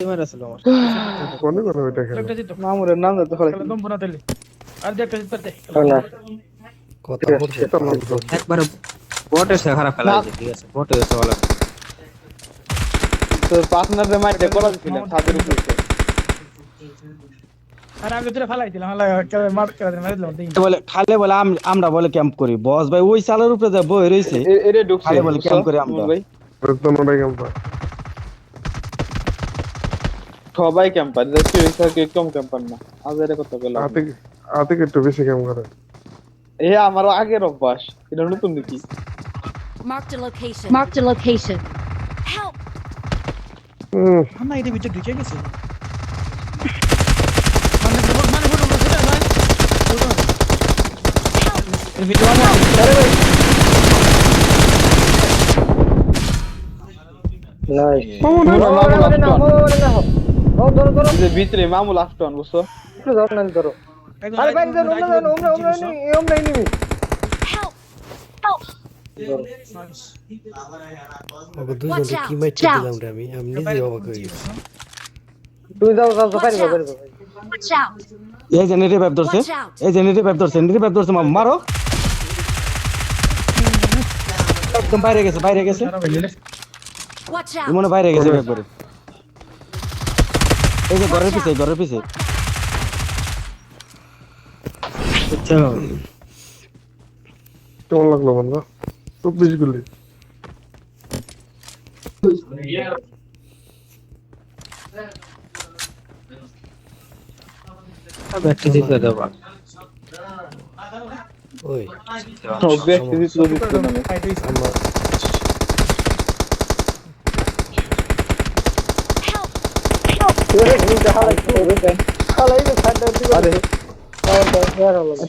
মারা ছিল আমার কোনে কোনে ওইটা খেলে একটা জিত মামুরের নাম তো খেলা দম বোনা তেলি আর দেখ একটা জিত পারতে না কথা বলছে এটা লাগতো একবার বটের সে খারাপ খেলা হয়েছে ঠিক আছে বটে হচ্ছে ভালো তোর পার্টনারে মাইরে করা দিছিলাম ছাদের উপরে আর আমি তোরে ফালাই দিলাম হালা মার করে মার দিলাম দেই বলে খালে বলে আমরা বলে ক্যাম্প করি বস ভাই ওই চালের উপরে যা বই রইছে এরে ঢুকছে খালে বলে ক্যাম্প করি আমরা ভাই তোমরা কেমন সবাই ক্যাম্পার দেখছি ওই কম ক্যাম্পার না আজ এর কথা বললাম আতে একটু বেশি কেমন করে এ আমার আগের অভ্যাস এটা নতুন নাকি Marked a location. Marked a location. Help! না এটা ভিতরে ঢুকে গেছে মানে বড় সেটা ভাই এর ভিতরে আমার আরে ভাই যে ভিতরে মামুল আফটান বুঝছো আরে ভাই Help! Help! ওকে দুইজনকে কি মাইট দিলাম রে আমি নিজে অবাক হয়ে গেছি Watch out! এই জেনারেটর ভাব ধরছে এই জেনারেটর ভাব ধরছে মারো একদম বাইরে গেছে Watch out! মনে বাইরে গেছে একবারে এই যে ঘরের পিছে কেমন লাগলো বন্ধু 24 গুলি ব্যাটারি দিতে দাও ওই ব্যক্তি দিতে না আমরা আরে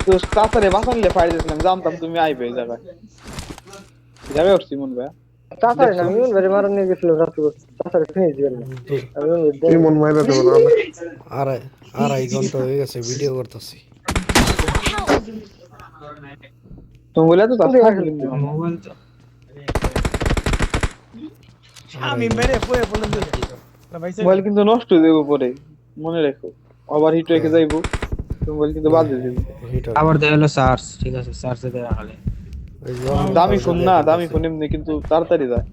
তো কাতারে বাসানলে ফাইল দিছিলাম জানতাম তুমি আইবে এই জায়গায় যাবে উঠছি মন ভাই তাছাড়া না আমি ওরে মারন নিয়ে গেছিল রাতে তাছাড়া ফিনিশ দিবেন না কি মন মাইরা দেব না আড়াই ঘন্টা হয়ে গেছে ভিডিও করতেছি তুমি বলে তো তাছাড়া মোবাইল তো আমি মেরে পড়ে বললাম যে ভাই মোবাইল কিন্তু নষ্ট হয়ে যাবে পরে মনে রাখো ওভার হিট রেখে যাইবো তুমি মোবাইল কিন্তু বাদ দিয়ে দিবে আবার দেয়া হলো চার্জ ঠিক আছে চার্জে দেয়া হলে দামি ফোন না দামি ফোন এমনি কিন্তু তাড়াতাড়ি যায়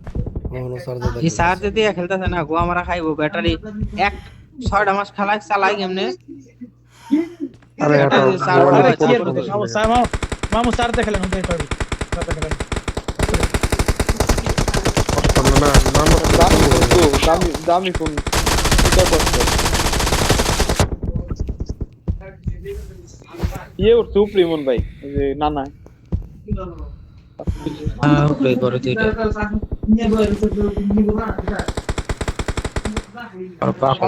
এই চার্জে দিয়ে খেলতেছে না গো আমরা খাইবো ব্যাটারি এক 6টা মাস খেলাই চালাই কেমনে আরে এটা আরে কি আর মামু স্যার দেখলেন ওদের পারবে না দামি ফোন এটা করতে ইয়ে ওর সুপ্রিমন ভাই ওই যে নানা প্লে করে দিতে আর পাপ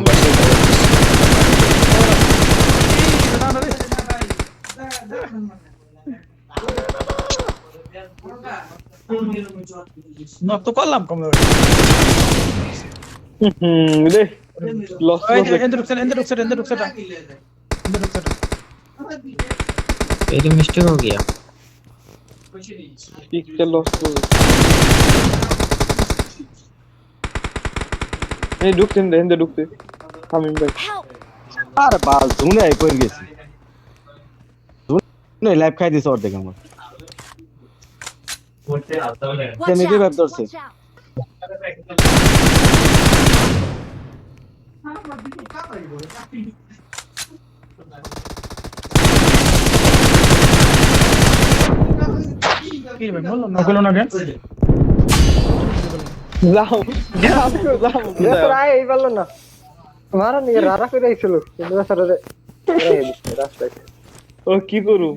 নক তো করলাম কম রে লস এন্ড রুকসেটা ये मिस्टेक हो गया পিকচার লস এই ঢুকছেন হেন্দে ঢুকতে আমি ভাই আরে বাল জুনে আই পড়ে গেছি জুনে লাইভ খাই দিছ অর্ধেক আমার Watch Can you give out! up those Watch out! কি ভাই বললাম না বললো না কেন যাও প্রায় এই বললো না মারা নিয়ে রারা করে আইছিল কিন্তু স্যার রাস্তায় ও কি করু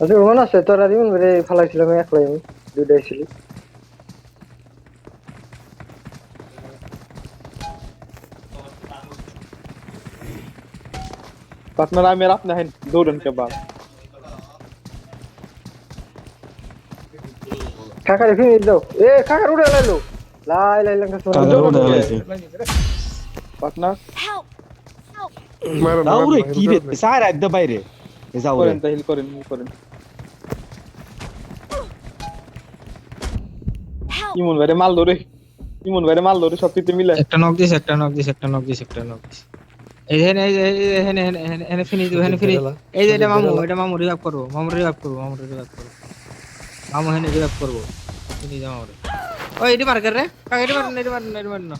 আচ্ছা মনে আছে তোরা দিন রে ফালাইছিলাম একলাই আমি দুইটাই ছিল पार्टनर आ मेरा अपना है 2 रन के बाद কাকা রে ফিনিশ দাও এ কাকা উড়ে লাইলো লাই লাই লঙ্কা সোনা কাকা উড়ে লাইছে पार्टनर Help! Help! মাইরা দাউরে কি রে সাইর একদম বাইরে যাও রে করেন তাহিল করেন ইমন ভাইরে মাল ধরে সব কিছু মিলে একটা নক দিস একটা নক দিস এই হেনে হেনে ফিনিশ দিও হেনে ফিনিশ এই যে এটা মামু রিভাইভ করবো মামু হেনে রিভাইভ করবো ফিনিশ দাও আমারে ওই এডি মার রে কাকে এডি মার না